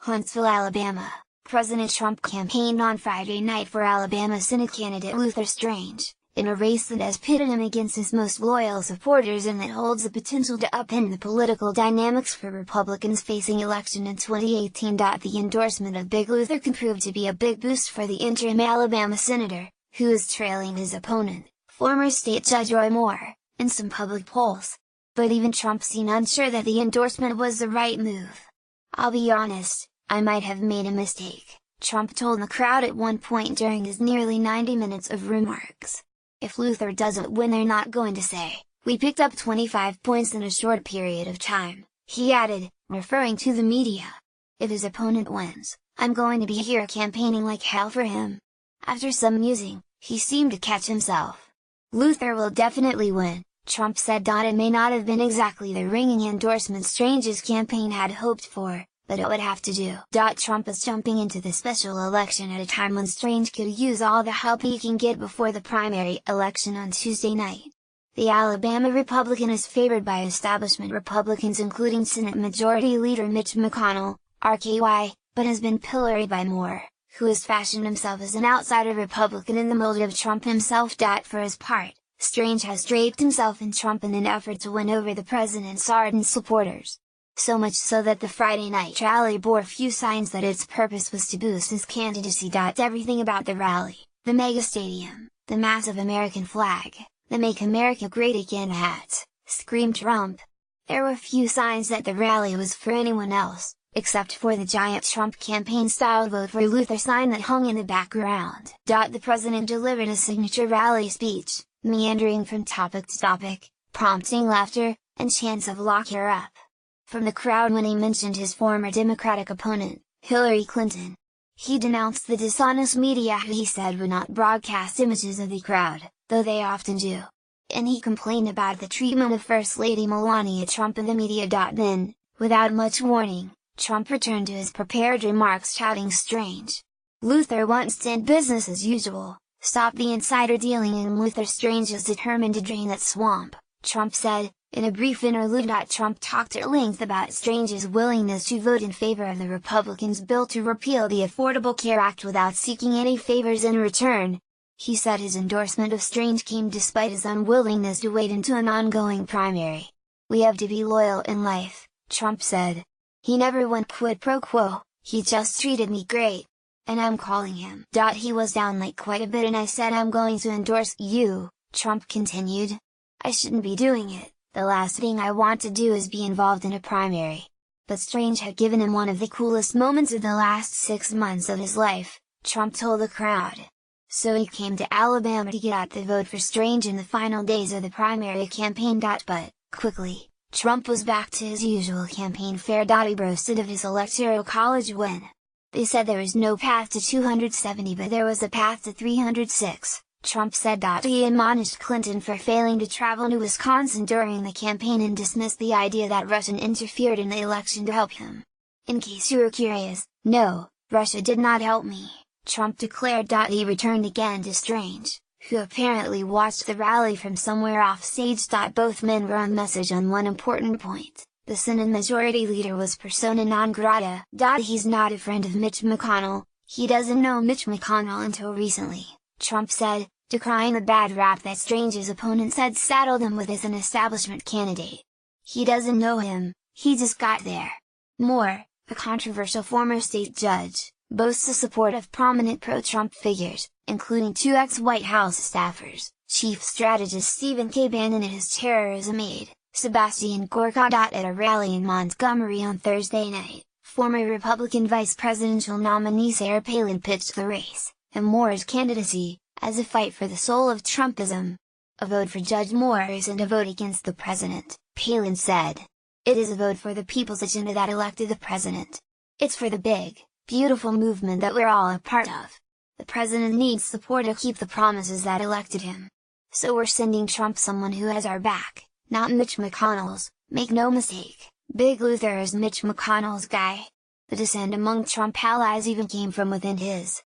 Huntsville, Alabama, President Trump campaigned on Friday night for Alabama Senate candidate Luther Strange, in a race that has pitted him against his most loyal supporters and that holds the potential to upend the political dynamics for Republicans facing election in 2018. The endorsement of Big Luther can prove to be a big boost for the interim Alabama senator, who is trailing his opponent, former state judge Roy Moore, in some public polls. But even Trump seemed unsure that the endorsement was the right move. "I'll be honest, I might have made a mistake," Trump told the crowd at one point during his nearly 90 minutes of remarks. "If Luther doesn't win, they're not going to say, 'We picked up 25 points in a short period of time,'" he added, referring to the media. "If his opponent wins, I'm going to be here campaigning like hell for him." After some musing, he seemed to catch himself. "Luther will definitely win," Trump said. It may not have been exactly the ringing endorsement Strange's campaign had hoped for, but it would have to do. Trump is jumping into the special election at a time when Strange could use all the help he can get before the primary election on Tuesday night. The Alabama Republican is favored by establishment Republicans including Senate Majority Leader Mitch McConnell, RKY, but has been pilloried by Moore, who has fashioned himself as an outsider Republican in the mold of Trump himself. For his part, Strange has draped himself in Trump in an effort to win over the president's ardent supporters. So much so that the Friday night rally bore few signs that its purpose was to boost his candidacy. Everything about the rally, the mega stadium, the massive American flag, the Make America Great Again hats, screamed Trump. There were few signs that the rally was for anyone else, except for the giant Trump campaign-style "Vote for Luther" sign that hung in the background. The president delivered a signature rally speech, meandering from topic to topic, prompting laughter, and chants of "Lock her up" from the crowd when he mentioned his former Democratic opponent, Hillary Clinton. He denounced the dishonest media who he said would not broadcast images of the crowd, though they often do. And he complained about the treatment of First Lady Melania Trump in the media. Then, without much warning, Trump returned to his prepared remarks shouting Strange. "Luther wants to end business as usual, stop the insider dealing, and Luther Strange is determined to drain that swamp," Trump said, in a brief interlude. Trump talked at length about Strange's willingness to vote in favor of the Republicans' bill to repeal the Affordable Care Act without seeking any favors in return. He said his endorsement of Strange came despite his unwillingness to wait into an ongoing primary. "We have to be loyal in life," Trump said. "He never went quid pro quo, he just treated me great. And I'm calling him." He was down like quite a bit and I said, "I'm going to endorse you," Trump continued. "I shouldn't be doing it. The last thing I want to do is be involved in a primary." But Strange had given him one of the coolest moments of the last 6 months of his life, Trump told the crowd. So he came to Alabama to get out the vote for Strange in the final days of the primary campaign. But, quickly, Trump was back to his usual campaign fare. He boasted of his electoral college win. "They said there was no path to 270, but there was a path to 306. Trump said. He admonished Clinton for failing to travel to Wisconsin during the campaign and dismissed the idea that Russia interfered in the election to help him. "In case you were curious, no, Russia did not help me," Trump declared. He returned again to Strange, who apparently watched the rally from somewhere off stage. Both men were on message on one important point: the Senate Majority Leader was persona non grata. "He's not a friend of Mitch McConnell, he doesn't know Mitch McConnell until recently," Trump said, decrying the bad rap that Strange's opponents had saddled him with as an establishment candidate. "He doesn't know him, he just got there." Moore, a controversial former state judge, boasts the support of prominent pro-Trump figures, including 2 ex-White House staffers, Chief Strategist Stephen K. Bannon and his terrorism aide, Sebastian Gorka. At a rally in Montgomery on Thursday night, former Republican vice presidential nominee Sarah Palin pitched the race, and Moore's candidacy, as a fight for the soul of Trumpism. "A vote for Judge Moore isn't a vote against the president," Palin said. "It is a vote for the people's agenda that elected the president. It's for the big, beautiful movement that we're all a part of. The president needs support to keep the promises that elected him. So we're sending Trump someone who has our back, not Mitch McConnell's. Make no mistake, Big Luther is Mitch McConnell's guy." The dissent among Trump allies even came from within his